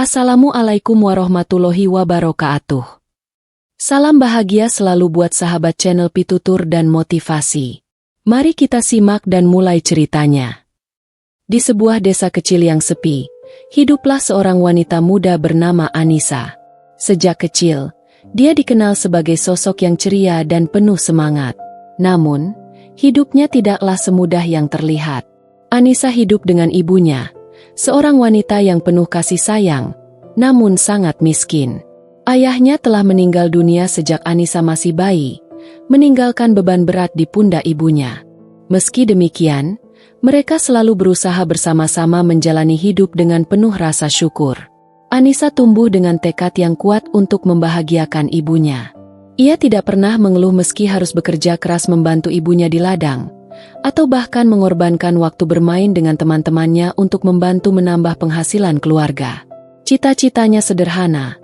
Assalamualaikum warahmatullahi wabarakatuh. Salam bahagia selalu buat sahabat channel Pitutur dan Motivasi. Mari kita simak dan mulai ceritanya. Di sebuah desa kecil yang sepi, hiduplah seorang wanita muda bernama Anissa. Sejak kecil, dia dikenal sebagai sosok yang ceria dan penuh semangat. Namun, hidupnya tidaklah semudah yang terlihat. Anissa hidup dengan ibunya, seorang wanita yang penuh kasih sayang, namun sangat miskin. Ayahnya telah meninggal dunia sejak Anissa masih bayi, meninggalkan beban berat di pundak ibunya. Meski demikian, mereka selalu berusaha bersama-sama menjalani hidup dengan penuh rasa syukur. Anissa tumbuh dengan tekad yang kuat untuk membahagiakan ibunya. Ia tidak pernah mengeluh meski harus bekerja keras membantu ibunya di ladang, atau bahkan mengorbankan waktu bermain dengan teman-temannya untuk membantu menambah penghasilan keluarga. Cita-citanya sederhana,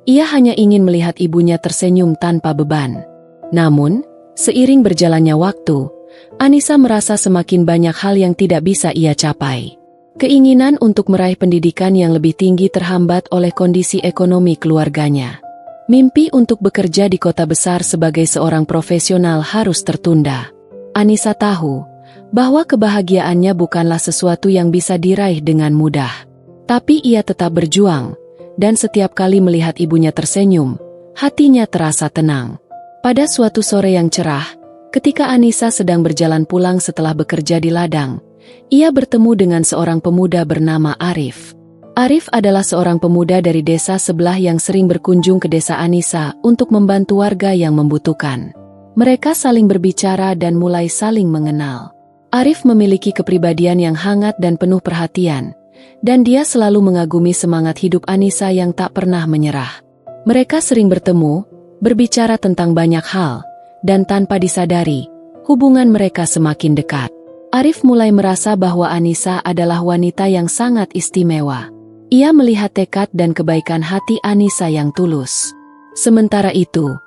ia hanya ingin melihat ibunya tersenyum tanpa beban. Namun, seiring berjalannya waktu, Anissa merasa semakin banyak hal yang tidak bisa ia capai. Keinginan untuk meraih pendidikan yang lebih tinggi terhambat oleh kondisi ekonomi keluarganya. Mimpi untuk bekerja di kota besar sebagai seorang profesional harus tertunda. Anissa tahu bahwa kebahagiaannya bukanlah sesuatu yang bisa diraih dengan mudah. Tapi ia tetap berjuang, dan setiap kali melihat ibunya tersenyum, hatinya terasa tenang. Pada suatu sore yang cerah, ketika Anissa sedang berjalan pulang setelah bekerja di ladang, ia bertemu dengan seorang pemuda bernama Arif. Arif adalah seorang pemuda dari desa sebelah yang sering berkunjung ke desa Anissa untuk membantu warga yang membutuhkan. Mereka saling berbicara dan mulai saling mengenal. Arif memiliki kepribadian yang hangat dan penuh perhatian, dan dia selalu mengagumi semangat hidup Anissa yang tak pernah menyerah. Mereka sering bertemu, berbicara tentang banyak hal, dan tanpa disadari, hubungan mereka semakin dekat. Arif mulai merasa bahwa Anissa adalah wanita yang sangat istimewa. Ia melihat tekad dan kebaikan hati Anissa yang tulus. Sementara itu,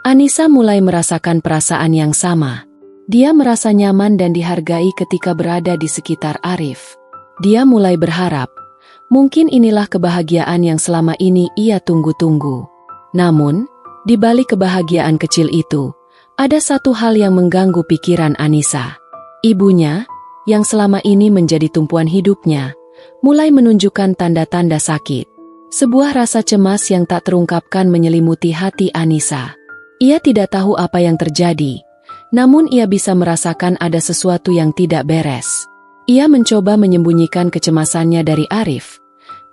Anissa mulai merasakan perasaan yang sama. Dia merasa nyaman dan dihargai ketika berada di sekitar Arif. Dia mulai berharap, mungkin inilah kebahagiaan yang selama ini ia tunggu-tunggu. Namun, di balik kebahagiaan kecil itu, ada satu hal yang mengganggu pikiran Anissa. Ibunya, yang selama ini menjadi tumpuan hidupnya, mulai menunjukkan tanda-tanda sakit. Sebuah rasa cemas yang tak terungkapkan menyelimuti hati Anissa. Ia tidak tahu apa yang terjadi, namun ia bisa merasakan ada sesuatu yang tidak beres. Ia mencoba menyembunyikan kecemasannya dari Arif,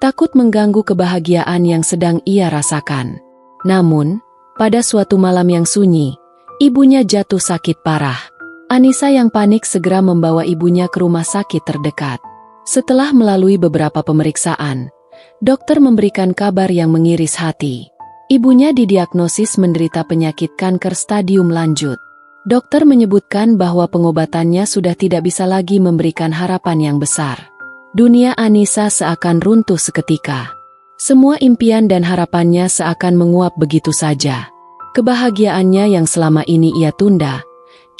takut mengganggu kebahagiaan yang sedang ia rasakan. Namun, pada suatu malam yang sunyi, ibunya jatuh sakit parah. Anissa yang panik segera membawa ibunya ke rumah sakit terdekat. Setelah melalui beberapa pemeriksaan, dokter memberikan kabar yang mengiris hati. Ibunya didiagnosis menderita penyakit kanker stadium lanjut. Dokter menyebutkan bahwa pengobatannya sudah tidak bisa lagi memberikan harapan yang besar. Dunia Anissa seakan runtuh seketika. Semua impian dan harapannya seakan menguap begitu saja. Kebahagiaannya yang selama ini ia tunda,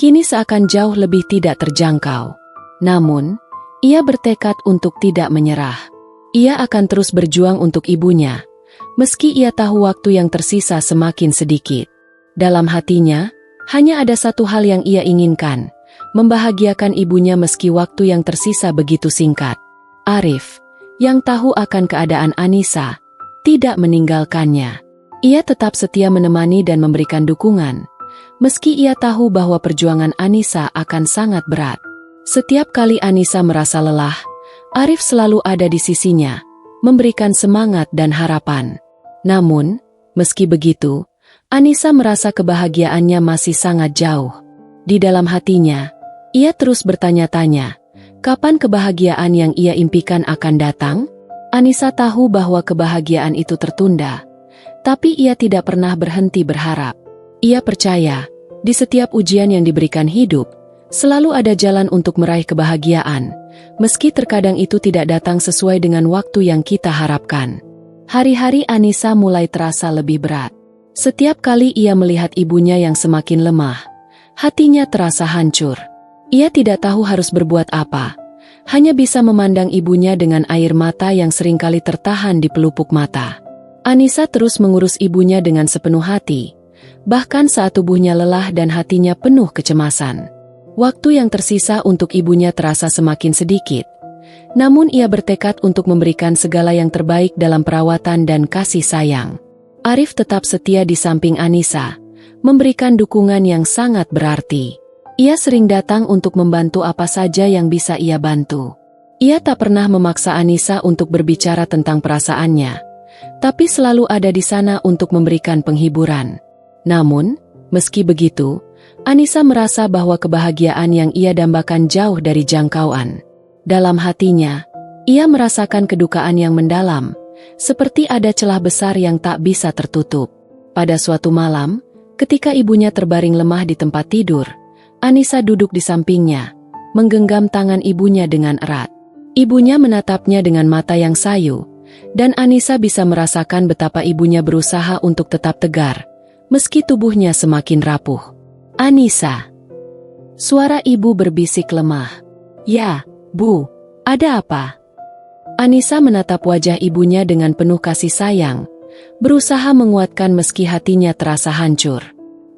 kini seakan jauh lebih tidak terjangkau. Namun, ia bertekad untuk tidak menyerah. Ia akan terus berjuang untuk ibunya, meski ia tahu waktu yang tersisa semakin sedikit. Dalam hatinya, hanya ada satu hal yang ia inginkan, membahagiakan ibunya meski waktu yang tersisa begitu singkat. Arif, yang tahu akan keadaan Anissa, tidak meninggalkannya. Ia tetap setia menemani dan memberikan dukungan, meski ia tahu bahwa perjuangan Anissa akan sangat berat. Setiap kali Anissa merasa lelah, Arif selalu ada di sisinya, memberikan semangat dan harapan. Namun, meski begitu, Anissa merasa kebahagiaannya masih sangat jauh. Di dalam hatinya, ia terus bertanya-tanya, kapan kebahagiaan yang ia impikan akan datang? Anissa tahu bahwa kebahagiaan itu tertunda, tapi ia tidak pernah berhenti berharap. Ia percaya, di setiap ujian yang diberikan hidup, selalu ada jalan untuk meraih kebahagiaan, meski terkadang itu tidak datang sesuai dengan waktu yang kita harapkan. Hari-hari Anissa mulai terasa lebih berat. Setiap kali ia melihat ibunya yang semakin lemah, hatinya terasa hancur. Ia tidak tahu harus berbuat apa, hanya bisa memandang ibunya dengan air mata yang seringkali tertahan di pelupuk mata. Anissa terus mengurus ibunya dengan sepenuh hati, bahkan saat tubuhnya lelah dan hatinya penuh kecemasan. Waktu yang tersisa untuk ibunya terasa semakin sedikit, namun ia bertekad untuk memberikan segala yang terbaik dalam perawatan dan kasih sayang. Arif tetap setia di samping Anissa, memberikan dukungan yang sangat berarti. Ia sering datang untuk membantu apa saja yang bisa ia bantu. Ia tak pernah memaksa Anissa untuk berbicara tentang perasaannya, tapi selalu ada di sana untuk memberikan penghiburan. Namun, meski begitu, Anissa merasa bahwa kebahagiaan yang ia dambakan jauh dari jangkauan. Dalam hatinya, ia merasakan kedukaan yang mendalam, seperti ada celah besar yang tak bisa tertutup. Pada suatu malam, ketika ibunya terbaring lemah di tempat tidur, Anissa duduk di sampingnya, menggenggam tangan ibunya dengan erat. Ibunya menatapnya dengan mata yang sayu, dan Anissa bisa merasakan betapa ibunya berusaha untuk tetap tegar, meski tubuhnya semakin rapuh. "Anissa." Suara ibu berbisik lemah. "Ya, Bu, ada apa?" Anissa menatap wajah ibunya dengan penuh kasih sayang, berusaha menguatkan meski hatinya terasa hancur.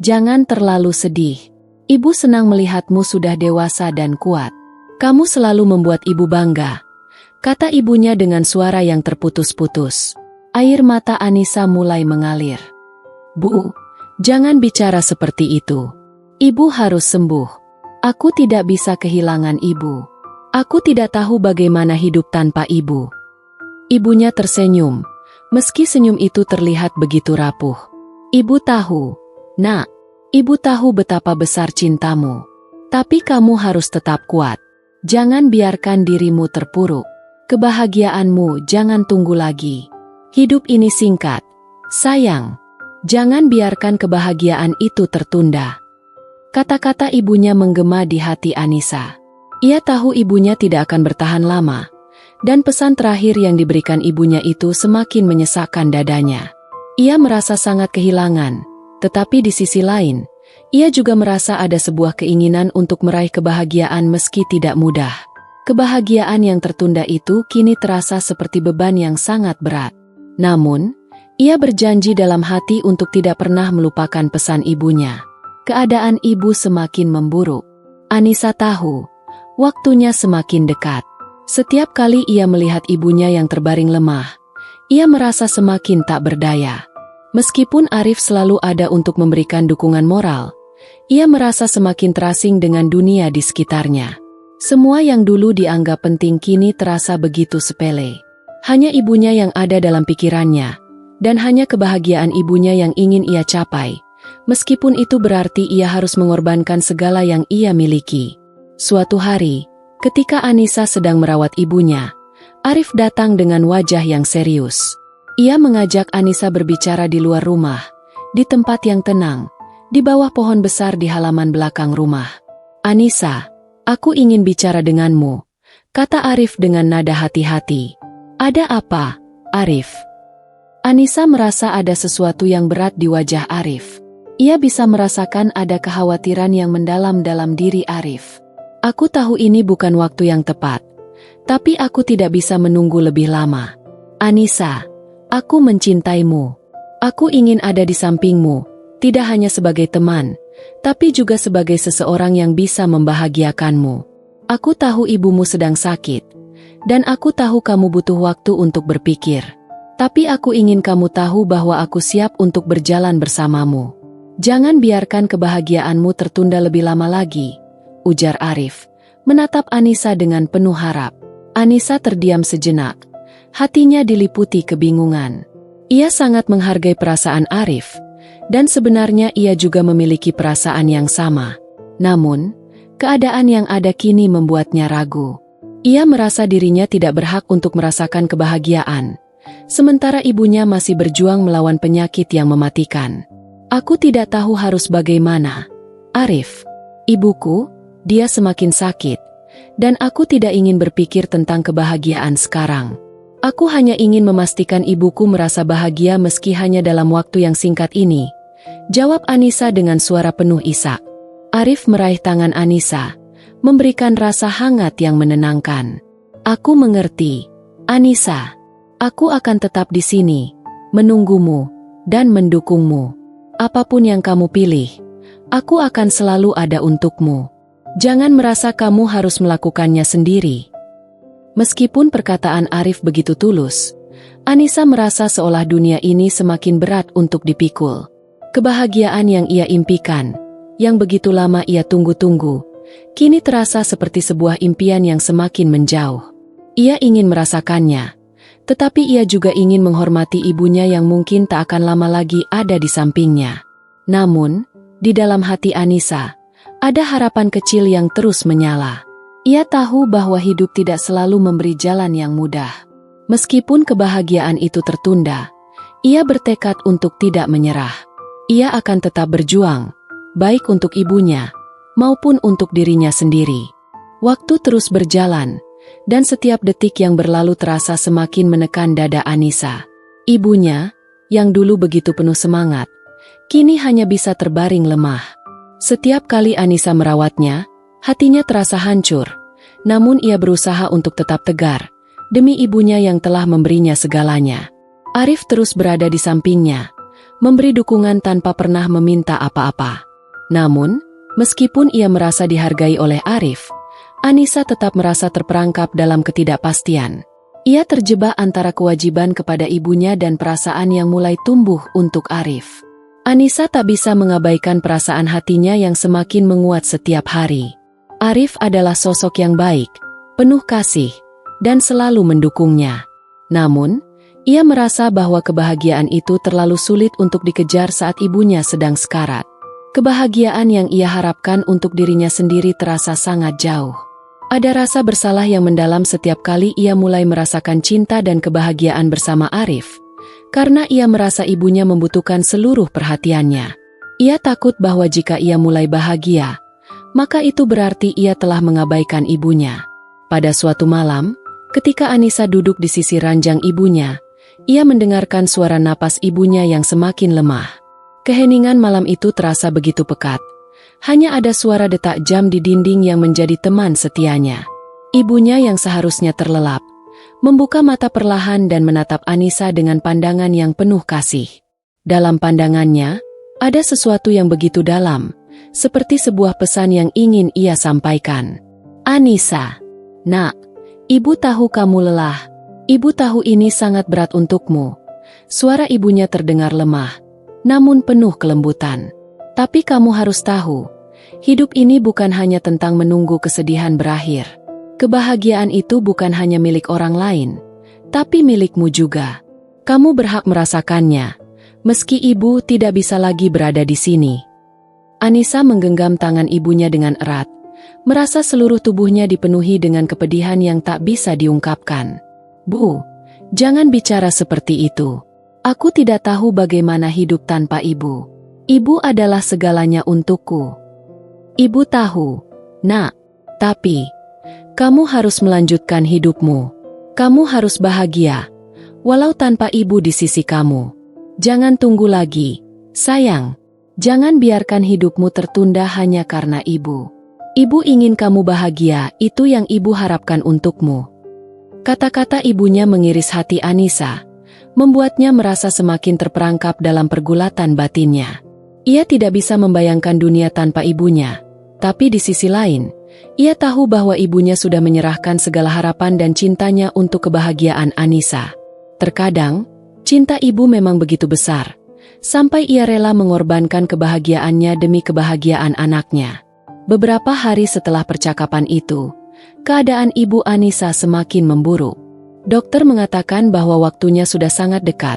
"Jangan terlalu sedih. Ibu senang melihatmu sudah dewasa dan kuat. Kamu selalu membuat ibu bangga," kata ibunya dengan suara yang terputus-putus. Air mata Anissa mulai mengalir. "Bu, jangan bicara seperti itu. Ibu harus sembuh. Aku tidak bisa kehilangan ibu. Aku tidak tahu bagaimana hidup tanpa ibu." Ibunya tersenyum, meski senyum itu terlihat begitu rapuh. "Ibu tahu, Nak. Ibu tahu betapa besar cintamu. Tapi kamu harus tetap kuat. Jangan biarkan dirimu terpuruk. Kebahagiaanmu jangan tunggu lagi. Hidup ini singkat. Sayang, jangan biarkan kebahagiaan itu tertunda." Kata-kata ibunya menggema di hati Anissa. Ia tahu ibunya tidak akan bertahan lama, dan pesan terakhir yang diberikan ibunya itu semakin menyesakkan dadanya. Ia merasa sangat kehilangan, tetapi di sisi lain, ia juga merasa ada sebuah keinginan untuk meraih kebahagiaan meski tidak mudah. Kebahagiaan yang tertunda itu kini terasa seperti beban yang sangat berat. Namun, ia berjanji dalam hati untuk tidak pernah melupakan pesan ibunya. Keadaan ibu semakin memburuk. Anissa tahu, waktunya semakin dekat. Setiap kali ia melihat ibunya yang terbaring lemah, ia merasa semakin tak berdaya. Meskipun Arif selalu ada untuk memberikan dukungan moral, ia merasa semakin terasing dengan dunia di sekitarnya. Semua yang dulu dianggap penting kini terasa begitu sepele. Hanya ibunya yang ada dalam pikirannya, dan hanya kebahagiaan ibunya yang ingin ia capai, meskipun itu berarti ia harus mengorbankan segala yang ia miliki. Suatu hari, ketika Anissa sedang merawat ibunya, Arif datang dengan wajah yang serius. Ia mengajak Anissa berbicara di luar rumah, di tempat yang tenang, di bawah pohon besar di halaman belakang rumah. "Anissa, aku ingin bicara denganmu," kata Arif dengan nada hati-hati. "Ada apa, Arif?" Anissa merasa ada sesuatu yang berat di wajah Arif. Ia bisa merasakan ada kekhawatiran yang mendalam dalam diri Arif. "Aku tahu ini bukan waktu yang tepat, tapi aku tidak bisa menunggu lebih lama. Anissa, aku mencintaimu. Aku ingin ada di sampingmu, tidak hanya sebagai teman, tapi juga sebagai seseorang yang bisa membahagiakanmu. Aku tahu ibumu sedang sakit, dan aku tahu kamu butuh waktu untuk berpikir. Tapi aku ingin kamu tahu bahwa aku siap untuk berjalan bersamamu. Jangan biarkan kebahagiaanmu tertunda lebih lama lagi," ujar Arif, menatap Anissa dengan penuh harap. Anissa terdiam sejenak. Hatinya diliputi kebingungan. Ia sangat menghargai perasaan Arif, dan sebenarnya ia juga memiliki perasaan yang sama. Namun, keadaan yang ada kini membuatnya ragu. Ia merasa dirinya tidak berhak untuk merasakan kebahagiaan, sementara ibunya masih berjuang melawan penyakit yang mematikan. "Aku tidak tahu harus bagaimana, Arif. Ibuku, dia semakin sakit, dan aku tidak ingin berpikir tentang kebahagiaan sekarang. Aku hanya ingin memastikan ibuku merasa bahagia meski hanya dalam waktu yang singkat ini," jawab Anissa dengan suara penuh isak. Arif meraih tangan Anissa, memberikan rasa hangat yang menenangkan. Aku mengerti, Anissa. Aku akan tetap di sini, menunggumu, dan mendukungmu. Apapun yang kamu pilih, aku akan selalu ada untukmu. Jangan merasa kamu harus melakukannya sendiri. Meskipun perkataan Arif begitu tulus, Anissa merasa seolah dunia ini semakin berat untuk dipikul. Kebahagiaan yang ia impikan, yang begitu lama ia tunggu-tunggu, kini terasa seperti sebuah impian yang semakin menjauh. Ia ingin merasakannya, tetapi ia juga ingin menghormati ibunya yang mungkin tak akan lama lagi ada di sampingnya. Namun, di dalam hati Anissa, ada harapan kecil yang terus menyala. Ia tahu bahwa hidup tidak selalu memberi jalan yang mudah. Meskipun kebahagiaan itu tertunda, ia bertekad untuk tidak menyerah. Ia akan tetap berjuang, baik untuk ibunya, maupun untuk dirinya sendiri. Waktu terus berjalan, dan setiap detik yang berlalu terasa semakin menekan dada Anissa. Ibunya, yang dulu begitu penuh semangat, kini hanya bisa terbaring lemah. Setiap kali Anissa merawatnya, hatinya terasa hancur, namun ia berusaha untuk tetap tegar, demi ibunya yang telah memberinya segalanya. Arif terus berada di sampingnya, memberi dukungan tanpa pernah meminta apa-apa. Namun, meskipun ia merasa dihargai oleh Arif, Anissa tetap merasa terperangkap dalam ketidakpastian. Ia terjebak antara kewajiban kepada ibunya dan perasaan yang mulai tumbuh untuk Arif. Anissa tak bisa mengabaikan perasaan hatinya yang semakin menguat setiap hari. Arif adalah sosok yang baik, penuh kasih, dan selalu mendukungnya. Namun, ia merasa bahwa kebahagiaan itu terlalu sulit untuk dikejar saat ibunya sedang sekarat. Kebahagiaan yang ia harapkan untuk dirinya sendiri terasa sangat jauh. Ada rasa bersalah yang mendalam setiap kali ia mulai merasakan cinta dan kebahagiaan bersama Arif, karena ia merasa ibunya membutuhkan seluruh perhatiannya. Ia takut bahwa jika ia mulai bahagia, maka itu berarti ia telah mengabaikan ibunya. Pada suatu malam, ketika Anissa duduk di sisi ranjang ibunya, ia mendengarkan suara napas ibunya yang semakin lemah. Keheningan malam itu terasa begitu pekat. Hanya ada suara detak jam di dinding yang menjadi teman setianya. Ibunya yang seharusnya terlelap, membuka mata perlahan dan menatap Anissa dengan pandangan yang penuh kasih. Dalam pandangannya, ada sesuatu yang begitu dalam, seperti sebuah pesan yang ingin ia sampaikan. Anissa, nak, ibu tahu kamu lelah. Ibu tahu ini sangat berat untukmu. Suara ibunya terdengar lemah, namun penuh kelembutan. Tapi kamu harus tahu, hidup ini bukan hanya tentang menunggu kesedihan berakhir. Kebahagiaan itu bukan hanya milik orang lain, tapi milikmu juga. Kamu berhak merasakannya, meski ibu tidak bisa lagi berada di sini. Anissa menggenggam tangan ibunya dengan erat, merasa seluruh tubuhnya dipenuhi dengan kepedihan yang tak bisa diungkapkan. Bu, jangan bicara seperti itu. Aku tidak tahu bagaimana hidup tanpa ibu. Ibu adalah segalanya untukku. Ibu tahu, nak, tapi kamu harus melanjutkan hidupmu. Kamu harus bahagia, walau tanpa ibu di sisi kamu. Jangan tunggu lagi, sayang. Jangan biarkan hidupmu tertunda hanya karena ibu. Ibu ingin kamu bahagia, itu yang ibu harapkan untukmu. Kata-kata ibunya mengiris hati Anissa, membuatnya merasa semakin terperangkap dalam pergulatan batinnya. Ia tidak bisa membayangkan dunia tanpa ibunya, tapi di sisi lain, ia tahu bahwa ibunya sudah menyerahkan segala harapan dan cintanya untuk kebahagiaan Anissa. Terkadang, cinta ibu memang begitu besar, sampai ia rela mengorbankan kebahagiaannya demi kebahagiaan anaknya. Beberapa hari setelah percakapan itu, keadaan ibu Anissa semakin memburuk. Dokter mengatakan bahwa waktunya sudah sangat dekat,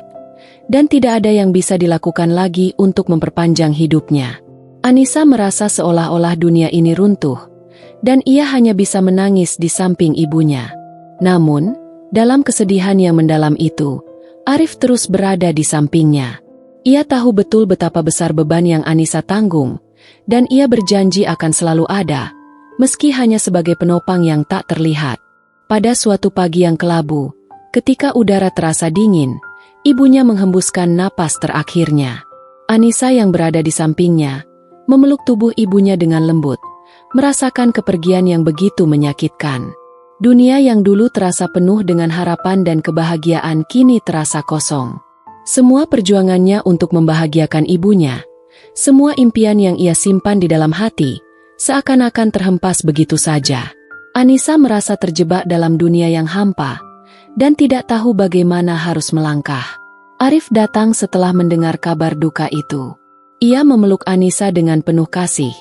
dan tidak ada yang bisa dilakukan lagi untuk memperpanjang hidupnya. Anissa merasa seolah-olah dunia ini runtuh, dan ia hanya bisa menangis di samping ibunya. Namun, dalam kesedihan yang mendalam itu, Arif terus berada di sampingnya. Ia tahu betul betapa besar beban yang Anissa tanggung, dan ia berjanji akan selalu ada, meski hanya sebagai penopang yang tak terlihat. Pada suatu pagi yang kelabu, ketika udara terasa dingin, ibunya menghembuskan napas terakhirnya. Anissa yang berada di sampingnya, memeluk tubuh ibunya dengan lembut, merasakan kepergian yang begitu menyakitkan. Dunia yang dulu terasa penuh dengan harapan dan kebahagiaan kini terasa kosong. Semua perjuangannya untuk membahagiakan ibunya, semua impian yang ia simpan di dalam hati, seakan-akan terhempas begitu saja. Anissa merasa terjebak dalam dunia yang hampa, dan tidak tahu bagaimana harus melangkah. Arif datang setelah mendengar kabar duka itu. Ia memeluk Anissa dengan penuh kasih,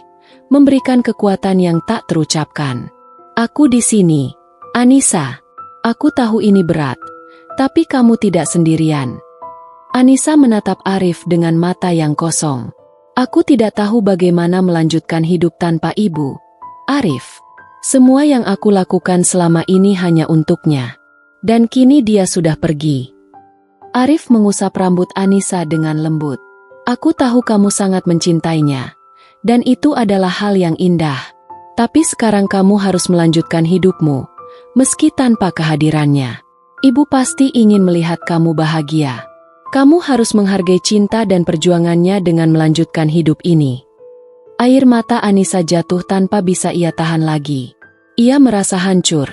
memberikan kekuatan yang tak terucapkan. "Aku di sini, Anissa. Aku tahu ini berat, tapi kamu tidak sendirian." Anissa menatap Arif dengan mata yang kosong. "Aku tidak tahu bagaimana melanjutkan hidup tanpa ibu, Arif. Semua yang aku lakukan selama ini hanya untuknya. Dan kini dia sudah pergi." Arif mengusap rambut Anissa dengan lembut. "Aku tahu kamu sangat mencintainya, dan itu adalah hal yang indah. Tapi sekarang kamu harus melanjutkan hidupmu, meski tanpa kehadirannya. Ibu pasti ingin melihat kamu bahagia. Kamu harus menghargai cinta dan perjuangannya dengan melanjutkan hidup ini." Air mata Anissa jatuh tanpa bisa ia tahan lagi. Ia merasa hancur,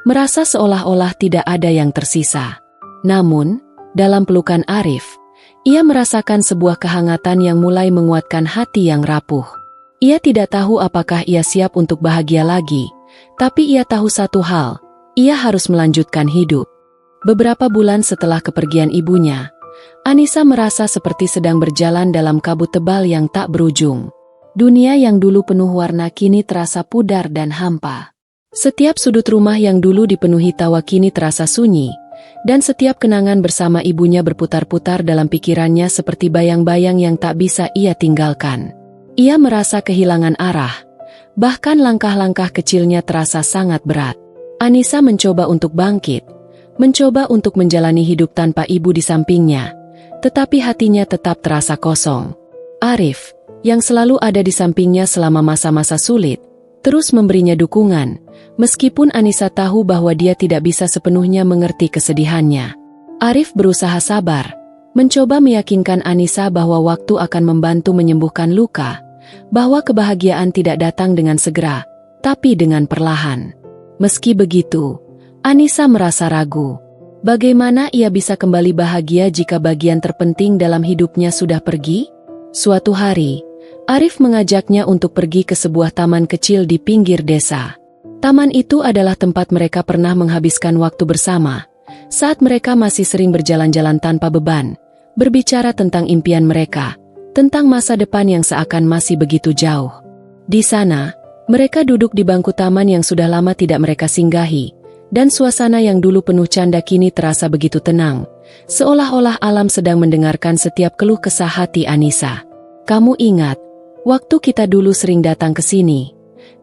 merasa seolah-olah tidak ada yang tersisa. Namun, dalam pelukan Arif, ia merasakan sebuah kehangatan yang mulai menguatkan hati yang rapuh. Ia tidak tahu apakah ia siap untuk bahagia lagi, tapi ia tahu satu hal, ia harus melanjutkan hidup. Beberapa bulan setelah kepergian ibunya, Anissa merasa seperti sedang berjalan dalam kabut tebal yang tak berujung. Dunia yang dulu penuh warna kini terasa pudar dan hampa. Setiap sudut rumah yang dulu dipenuhi tawa kini terasa sunyi, dan setiap kenangan bersama ibunya berputar-putar dalam pikirannya seperti bayang-bayang yang tak bisa ia tinggalkan. Ia merasa kehilangan arah, bahkan langkah-langkah kecilnya terasa sangat berat. Anissa mencoba untuk bangkit, mencoba untuk menjalani hidup tanpa ibu di sampingnya, tetapi hatinya tetap terasa kosong. Arif, yang selalu ada di sampingnya selama masa-masa sulit, terus memberinya dukungan, meskipun Anissa tahu bahwa dia tidak bisa sepenuhnya mengerti kesedihannya. Arif berusaha sabar, mencoba meyakinkan Anissa bahwa waktu akan membantu menyembuhkan luka, bahwa kebahagiaan tidak datang dengan segera, tapi dengan perlahan. Meski begitu, Anissa merasa ragu. Bagaimana ia bisa kembali bahagia jika bagian terpenting dalam hidupnya sudah pergi? Suatu hari, Arif mengajaknya untuk pergi ke sebuah taman kecil di pinggir desa. Taman itu adalah tempat mereka pernah menghabiskan waktu bersama, saat mereka masih sering berjalan-jalan tanpa beban, berbicara tentang impian mereka, tentang masa depan yang seakan masih begitu jauh. Di sana, mereka duduk di bangku taman yang sudah lama tidak mereka singgahi, dan suasana yang dulu penuh canda kini terasa begitu tenang, seolah-olah alam sedang mendengarkan setiap keluh kesah hati Anissa. "Kamu ingat waktu kita dulu sering datang ke sini?"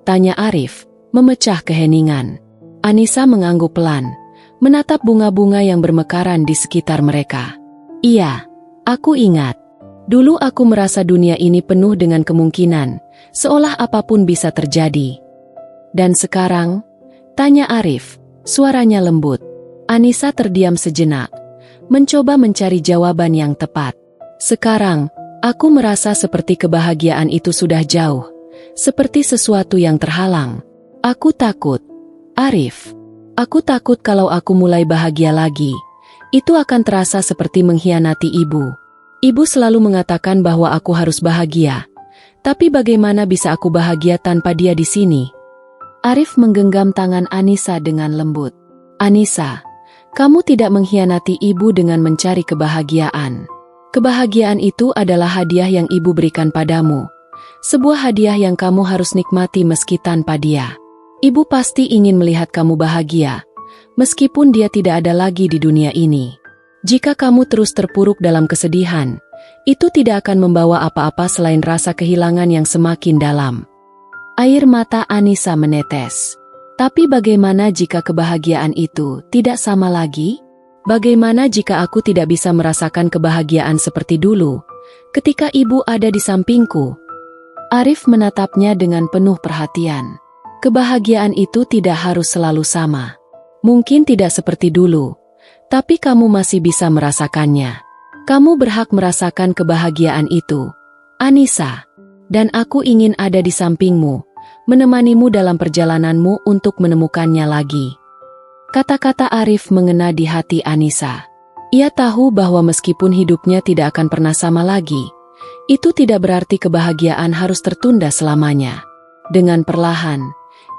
tanya Arif, memecah keheningan. Anissa mengangguk pelan, menatap bunga-bunga yang bermekaran di sekitar mereka. "Iya, aku ingat. Dulu aku merasa dunia ini penuh dengan kemungkinan, seolah apapun bisa terjadi." "Dan sekarang?" tanya Arif, suaranya lembut. Anissa terdiam sejenak, mencoba mencari jawaban yang tepat. "Sekarang, aku merasa seperti kebahagiaan itu sudah jauh, seperti sesuatu yang terhalang. Aku takut, Arif. Aku takut kalau aku mulai bahagia lagi, itu akan terasa seperti mengkhianati ibu. Ibu selalu mengatakan bahwa aku harus bahagia, tapi bagaimana bisa aku bahagia tanpa dia di sini?" Arif menggenggam tangan Anissa dengan lembut. "Anissa, kamu tidak mengkhianati ibu dengan mencari kebahagiaan. Kebahagiaan itu adalah hadiah yang ibu berikan padamu. Sebuah hadiah yang kamu harus nikmati meski tanpa dia. Ibu pasti ingin melihat kamu bahagia, meskipun dia tidak ada lagi di dunia ini. Jika kamu terus terpuruk dalam kesedihan, itu tidak akan membawa apa-apa selain rasa kehilangan yang semakin dalam." Air mata Anissa menetes. "Tapi bagaimana jika kebahagiaan itu tidak sama lagi? Bagaimana jika aku tidak bisa merasakan kebahagiaan seperti dulu, ketika ibu ada di sampingku?" Arif menatapnya dengan penuh perhatian. "Kebahagiaan itu tidak harus selalu sama. Mungkin tidak seperti dulu, tapi kamu masih bisa merasakannya. Kamu berhak merasakan kebahagiaan itu, Anissa. Dan aku ingin ada di sampingmu, menemanimu dalam perjalananmu untuk menemukannya lagi." Kata-kata Arif mengena di hati Anissa. Ia tahu bahwa meskipun hidupnya tidak akan pernah sama lagi, itu tidak berarti kebahagiaan harus tertunda selamanya. Dengan perlahan,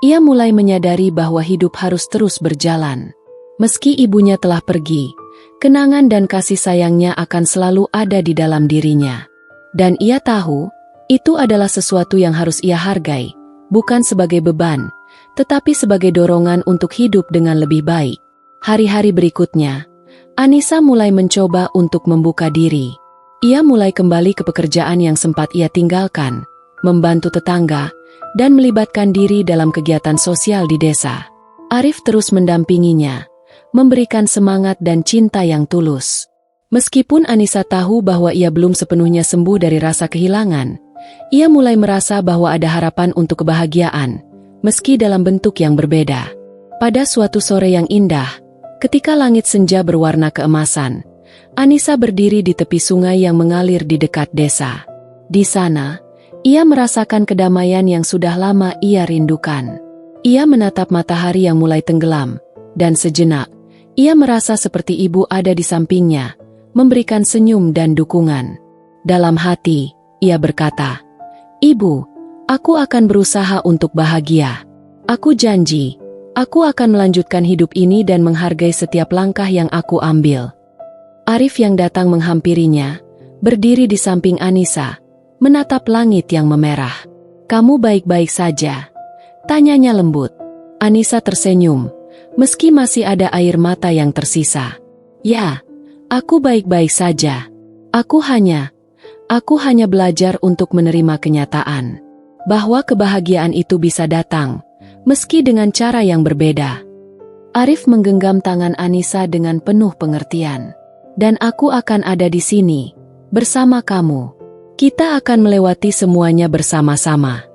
ia mulai menyadari bahwa hidup harus terus berjalan. Meski ibunya telah pergi, kenangan dan kasih sayangnya akan selalu ada di dalam dirinya. Dan ia tahu, itu adalah sesuatu yang harus ia hargai, bukan sebagai beban, tetapi sebagai dorongan untuk hidup dengan lebih baik. Hari-hari berikutnya, Anissa mulai mencoba untuk membuka diri. Ia mulai kembali ke pekerjaan yang sempat ia tinggalkan, membantu tetangga, dan melibatkan diri dalam kegiatan sosial di desa. Arif terus mendampinginya, memberikan semangat dan cinta yang tulus. Meskipun Anissa tahu bahwa ia belum sepenuhnya sembuh dari rasa kehilangan, ia mulai merasa bahwa ada harapan untuk kebahagiaan, meski dalam bentuk yang berbeda. Pada suatu sore yang indah, ketika langit senja berwarna keemasan, Anissa berdiri di tepi sungai yang mengalir di dekat desa. Di sana, ia merasakan kedamaian yang sudah lama ia rindukan. Ia menatap matahari yang mulai tenggelam, dan sejenak, ia merasa seperti ibu ada di sampingnya, memberikan senyum dan dukungan. Dalam hati, ia berkata, "Ibu, aku akan berusaha untuk bahagia. Aku janji, aku akan melanjutkan hidup ini dan menghargai setiap langkah yang aku ambil." Arif yang datang menghampirinya, berdiri di samping Anissa, menatap langit yang memerah. "Kamu baik-baik saja?" tanyanya lembut. Anissa tersenyum, meski masih ada air mata yang tersisa. "Ya, aku baik-baik saja. Aku hanya belajar untuk menerima kenyataan bahwa kebahagiaan itu bisa datang, meski dengan cara yang berbeda." Arif menggenggam tangan Anissa dengan penuh pengertian. "Dan aku akan ada di sini, bersama kamu. Kita akan melewati semuanya bersama-sama."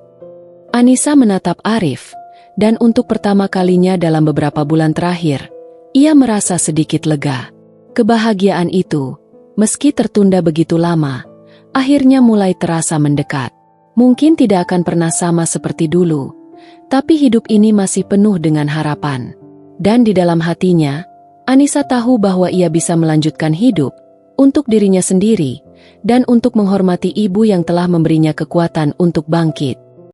Anissa menatap Arif, dan untuk pertama kalinya dalam beberapa bulan terakhir, ia merasa sedikit lega. Kebahagiaan itu, meski tertunda begitu lama, akhirnya mulai terasa mendekat. Mungkin tidak akan pernah sama seperti dulu, tapi hidup ini masih penuh dengan harapan. Dan di dalam hatinya, Anissa tahu bahwa ia bisa melanjutkan hidup untuk dirinya sendiri dan untuk menghormati ibu yang telah memberinya kekuatan untuk bangkit.